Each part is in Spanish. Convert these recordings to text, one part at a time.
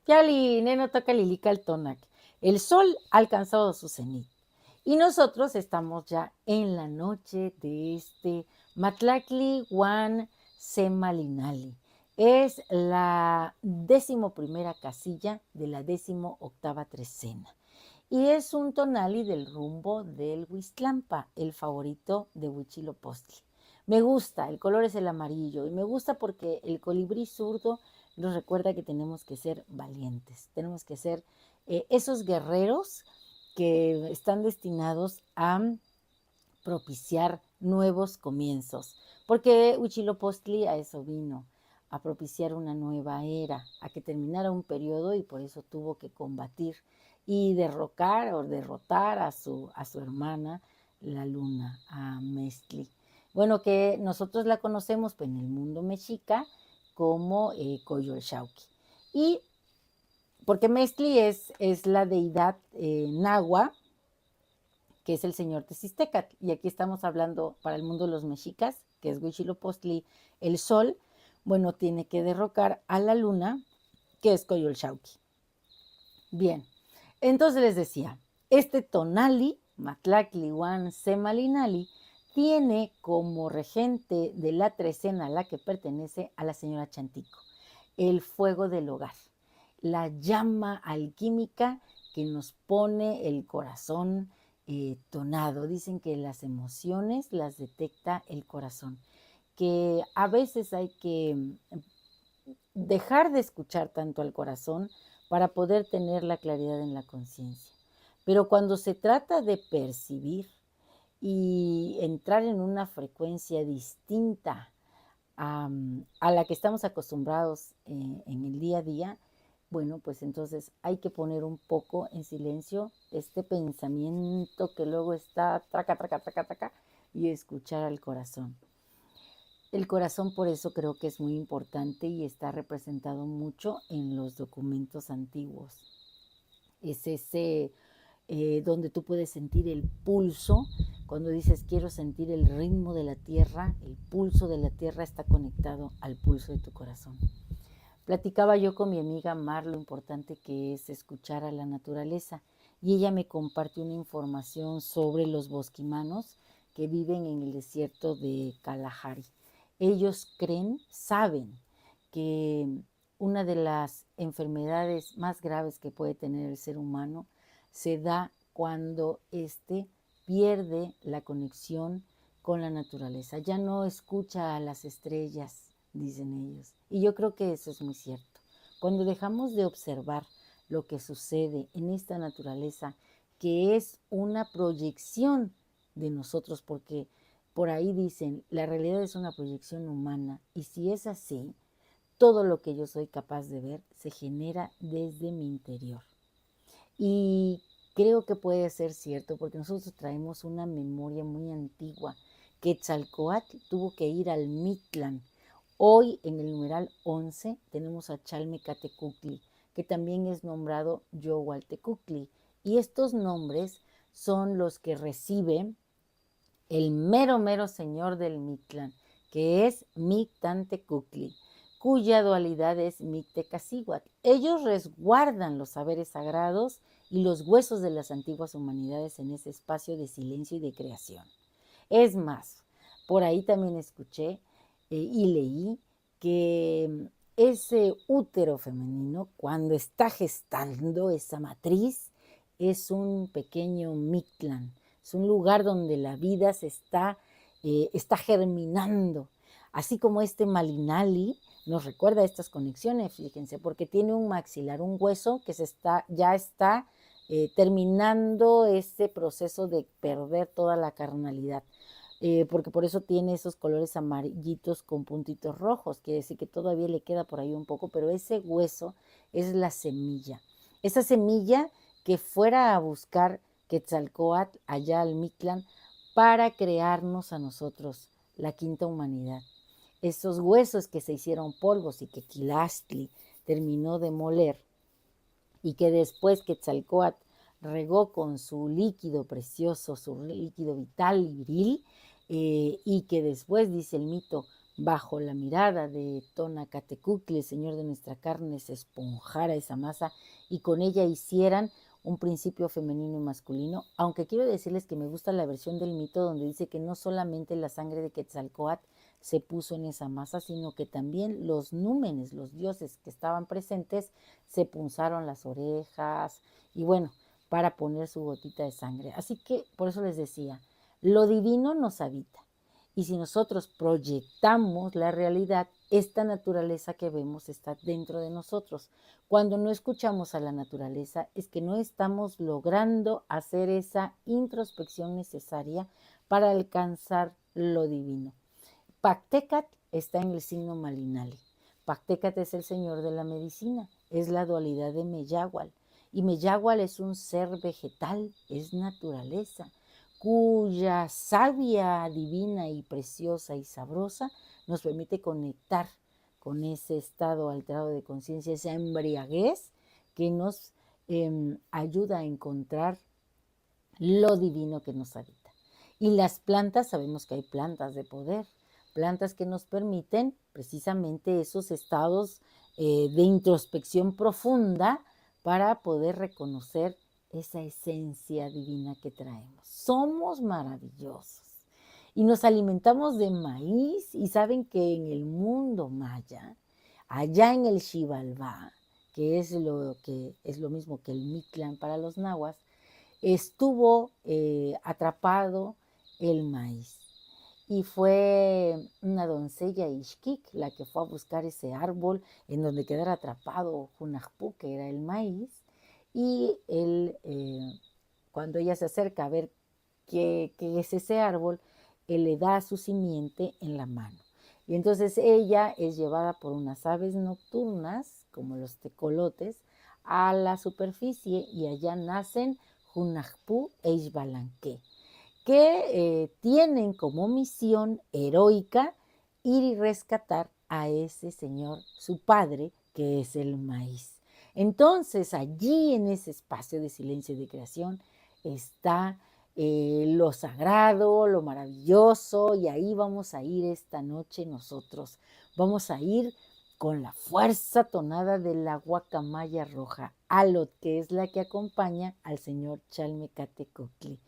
Yali, neno toca lilica al tonac. El sol ha alcanzado su cenit. Y nosotros estamos ya en la noche de este Matlacli Juan Semalinali. Es la 11ª casilla de la 18ª trecena. Y es un tonali del rumbo del Huistlampa, el favorito de Huichilopostli. Me gusta, el color es el amarillo y me gusta porque el colibrí zurdo nos recuerda que tenemos que ser valientes, tenemos que ser esos guerreros que están destinados a propiciar nuevos comienzos, porque Huitzilopochtli a eso vino, a propiciar una nueva era, a que terminara un periodo y por eso tuvo que combatir y derrocar o derrotar a su hermana, la luna, a Mestli. Bueno, que nosotros la conocemos pues, en el mundo mexica como Coyolxauhqui. Y porque Mestli es la deidad nahua, que es el señor Tezistecatl. Y aquí estamos hablando para el mundo de los mexicas, que es Huitzilopochtli, el sol, bueno, tiene que derrocar a la luna, que es Coyolxauhqui. Bien, entonces les decía, este tonali, Matlacli Huan Semalinali, tiene como regente de la trecena a la que pertenece a la señora Chantico, el fuego del hogar, la llama alquímica que nos pone el corazón tonado. Dicen que las emociones las detecta el corazón, que a veces hay que dejar de escuchar tanto al corazón para poder tener la claridad en la conciencia. Pero cuando se trata de percibir y entrar en una frecuencia distinta a la que estamos acostumbrados en el día a día, bueno, pues entonces hay que poner un poco en silencio este pensamiento que luego está traca, traca, traca, traca, y escuchar al corazón. El corazón por eso creo que es muy importante y está representado mucho en los documentos antiguos. Es ese donde tú puedes sentir el pulso. Cuando dices quiero sentir el ritmo de la tierra, el pulso de la tierra está conectado al pulso de tu corazón. Platicaba yo con mi amiga Mar lo importante que es escuchar a la naturaleza y ella me compartió una información sobre los bosquimanos que viven en el desierto de Kalahari. Ellos creen, saben que una de las enfermedades más graves que puede tener el ser humano se da cuando éste pierde la conexión con la naturaleza. Ya no escucha a las estrellas, dicen ellos. Y yo creo que eso es muy cierto. Cuando dejamos de observar lo que sucede en esta naturaleza, que es una proyección de nosotros, porque por ahí dicen, la realidad es una proyección humana, y si es así, todo lo que yo soy capaz de ver se genera desde mi interior. Y creo que puede ser cierto porque nosotros traemos una memoria muy antigua. Quetzalcóatl tuvo que ir al Mictlán. Hoy en el numeral 11 tenemos a Chalmecatecuhtli, que también es nombrado Yohualtecuhtli. Y estos nombres son los que recibe el mero, mero señor del Mictlán, que es Mictantecuhtli, cuya dualidad es Mictecacihuatl. Ellos resguardan los saberes sagrados y los huesos de las antiguas humanidades en ese espacio de silencio y de creación. Es más, por ahí también escuché y leí que ese útero femenino, cuando está gestando esa matriz, es un pequeño Mictlán, es un lugar donde la vida se está germinando. Así como este Malinali nos recuerda estas conexiones, fíjense, porque tiene un maxilar, un hueso que ya está terminando ese proceso de perder toda la carnalidad. Porque por eso tiene esos colores amarillitos con puntitos rojos, quiere decir que todavía le queda por ahí un poco, pero ese hueso es la semilla. Esa semilla que fuera a buscar Quetzalcóatl allá al Mictlán para crearnos a nosotros, la quinta humanidad. Esos huesos que se hicieron polvos y que Quilastli terminó de moler y que después Quetzalcóatl regó con su líquido precioso, su líquido vital y viril, y que después, dice el mito, bajo la mirada de Tonacatecutli, el señor de nuestra carne, se esponjara esa masa y con ella hicieran un principio femenino y masculino, aunque quiero decirles que me gusta la versión del mito donde dice que no solamente la sangre de Quetzalcóatl se puso en esa masa, sino que también los númenes, los dioses que estaban presentes, se punzaron las orejas y bueno, para poner su gotita de sangre. Así que por eso les decía, lo divino nos habita. Y si nosotros proyectamos la realidad, esta naturaleza que vemos está dentro de nosotros. Cuando no escuchamos a la naturaleza es que no estamos logrando hacer esa introspección necesaria para alcanzar lo divino. Pactecat está en el signo Malinali. Pactecat es el señor de la medicina, es la dualidad de Meyahual. Y Meyahual es un ser vegetal, es naturaleza, cuya savia divina y preciosa y sabrosa nos permite conectar con ese estado alterado de conciencia, esa embriaguez que nos ayuda a encontrar lo divino que nos habita. Y las plantas, sabemos que hay plantas de poder, plantas que nos permiten precisamente esos estados de introspección profunda para poder reconocer esa esencia divina que traemos. Somos maravillosos y nos alimentamos de maíz y saben que en el mundo maya, allá en el Xibalbá, que es lo mismo que el Mictlán para los nahuas, estuvo atrapado el maíz. Y fue una doncella Ixquic la que fue a buscar ese árbol en donde quedara atrapado Junajpú, que era el maíz. Y él, cuando ella se acerca a ver qué es ese árbol, él le da su simiente en la mano. Y entonces ella es llevada por unas aves nocturnas, como los tecolotes, a la superficie y allá nacen Junajpú e Ixbalanqué, que tienen como misión heroica ir y rescatar a ese señor, su padre, que es el maíz. Entonces, allí en ese espacio de silencio y de creación está lo sagrado, lo maravilloso, y ahí vamos a ir esta noche nosotros. Vamos a ir con la fuerza tonada de la guacamaya roja, Alot, que es la que acompaña al señor Chalmecatecutli.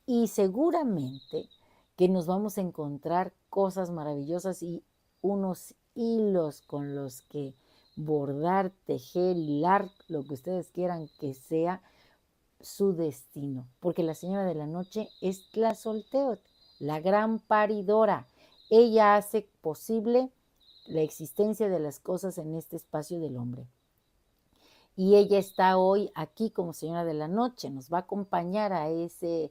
Y seguramente que nos vamos a encontrar cosas maravillosas y unos hilos con los que bordar, tejer, hilar, lo que ustedes quieran que sea su destino. Porque la señora de la noche es Tlazolteotl, la gran paridora. Ella hace posible la existencia de las cosas en este espacio del hombre. Y ella está hoy aquí como señora de la noche, nos va a acompañar a ese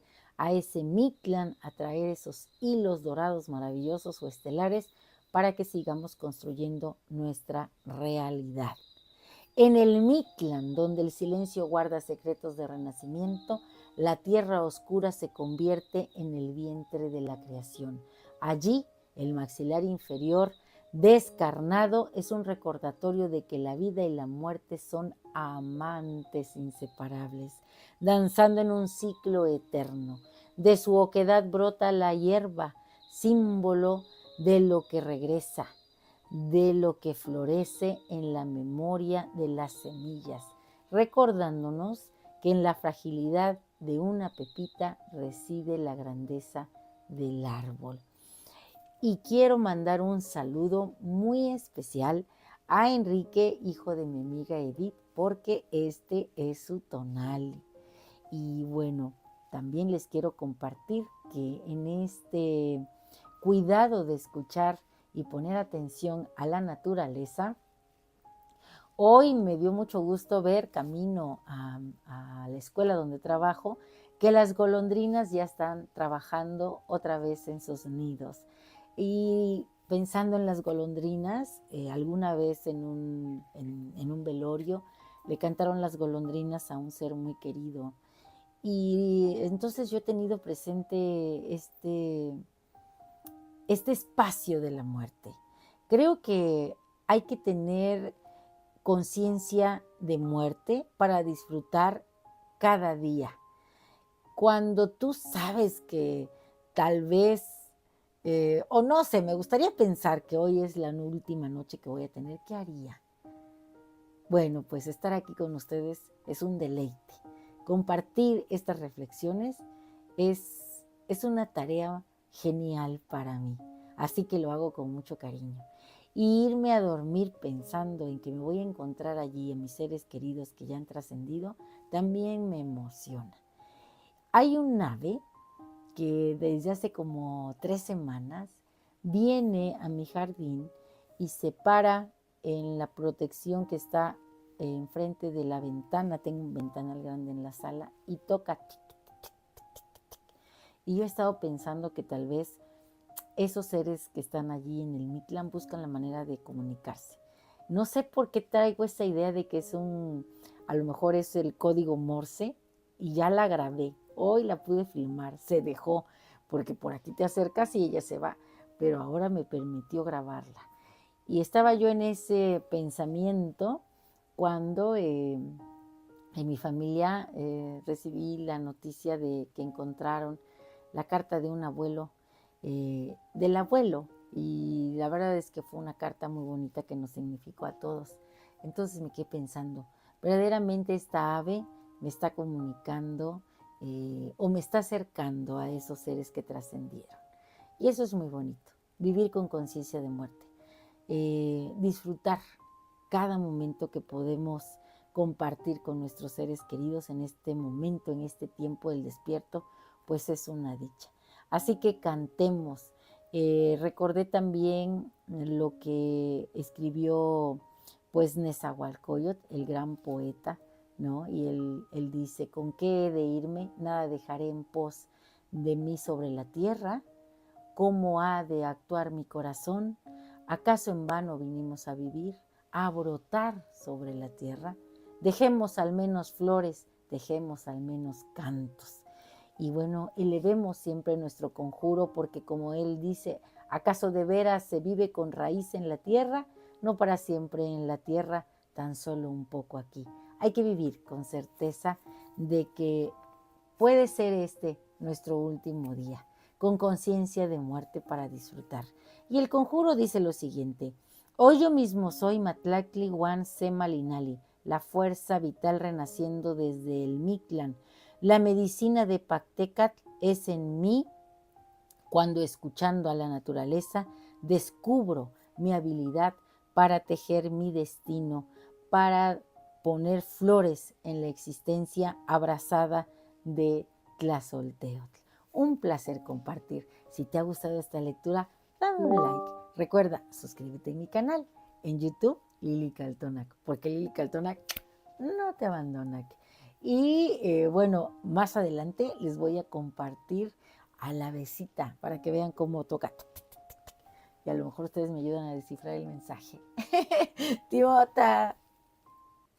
Mictlán, a traer esos hilos dorados maravillosos o estelares para que sigamos construyendo nuestra realidad. En el Mictlán, donde el silencio guarda secretos de renacimiento, la tierra oscura se convierte en el vientre de la creación. Allí, el maxilar inferior descarnado es un recordatorio de que la vida y la muerte son amantes inseparables, danzando en un ciclo eterno. De su oquedad brota la hierba, símbolo de lo que regresa, de lo que florece en la memoria de las semillas, recordándonos que en la fragilidad de una pepita reside la grandeza del árbol. Y quiero mandar un saludo muy especial a Enrique, hijo de mi amiga Edith, porque este es su tonal. Y bueno, también les quiero compartir que en este cuidado de escuchar y poner atención a la naturaleza, hoy me dio mucho gusto ver camino a la escuela donde trabajo que las golondrinas ya están trabajando otra vez en sus nidos. Y pensando en las golondrinas, alguna vez en un velorio le cantaron las golondrinas a un ser muy querido. Y entonces yo he tenido presente este espacio de la muerte. Creo que hay que tener conciencia de muerte para disfrutar cada día. Cuando tú sabes que tal vez o no sé, me gustaría pensar que hoy es la última noche que voy a tener. ¿Qué haría? Bueno, pues estar aquí con ustedes es un deleite. Compartir estas reflexiones es una tarea genial para mí, así que lo hago con mucho cariño. Y irme a dormir pensando en que me voy a encontrar allí en mis seres queridos que ya han trascendido, también me emociona. Hay un ave que desde hace como 3 semanas viene a mi jardín y se para en la protección que está enfrente de la ventana. Tengo un ventanal grande en la sala y toca. Tic, tic, tic, tic. Y yo he estado pensando que tal vez esos seres que están allí en el Mictlán buscan la manera de comunicarse. No sé por qué traigo esa idea de que a lo mejor es el código Morse, y ya la grabé. Hoy la pude filmar, se dejó, porque por aquí te acercas y ella se va, pero ahora me permitió grabarla. Y estaba yo en ese pensamiento cuando en mi familia recibí la noticia de que encontraron la carta de un abuelo, del abuelo, y la verdad es que fue una carta muy bonita que nos significó a todos. Entonces me quedé pensando, verdaderamente esta ave me está comunicando o me está acercando a esos seres que trascendieron. Y eso es muy bonito, vivir con conciencia de muerte, disfrutar cada momento que podemos compartir con nuestros seres queridos en este momento, en este tiempo del despierto, pues es una dicha. Así que cantemos. Recordé también lo que escribió pues Nezahualcóyotl, el gran poeta, ¿no? Y él dice, ¿con qué he de irme? Nada dejaré en pos de mí sobre la tierra. ¿Cómo ha de actuar mi corazón? ¿Acaso en vano vinimos a vivir, a brotar sobre la tierra? Dejemos al menos flores, dejemos al menos cantos. Y bueno, elevemos siempre nuestro conjuro, porque como él dice, ¿acaso de veras se vive con raíz en la tierra? No para siempre en la tierra, tan solo un poco aquí. Hay que vivir con certeza de que puede ser este nuestro último día, con conciencia de muerte para disfrutar. Y el conjuro dice lo siguiente: hoy yo mismo soy Matlactli Huan Sema Linali, la fuerza vital renaciendo desde el Mictlán. La medicina de Pactecat es en mí cuando, escuchando a la naturaleza, descubro mi habilidad para tejer mi destino, para poner flores en la existencia abrazada de Tlazolteotl. Un placer compartir. Si te ha gustado esta lectura, dame un like. Recuerda, suscríbete en mi canal en YouTube, Lili Caltonac, porque Lili Caltonac no te abandona. Y bueno, más adelante les voy a compartir a la besita para que vean cómo toca. Y a lo mejor ustedes me ayudan a descifrar el mensaje. Timota.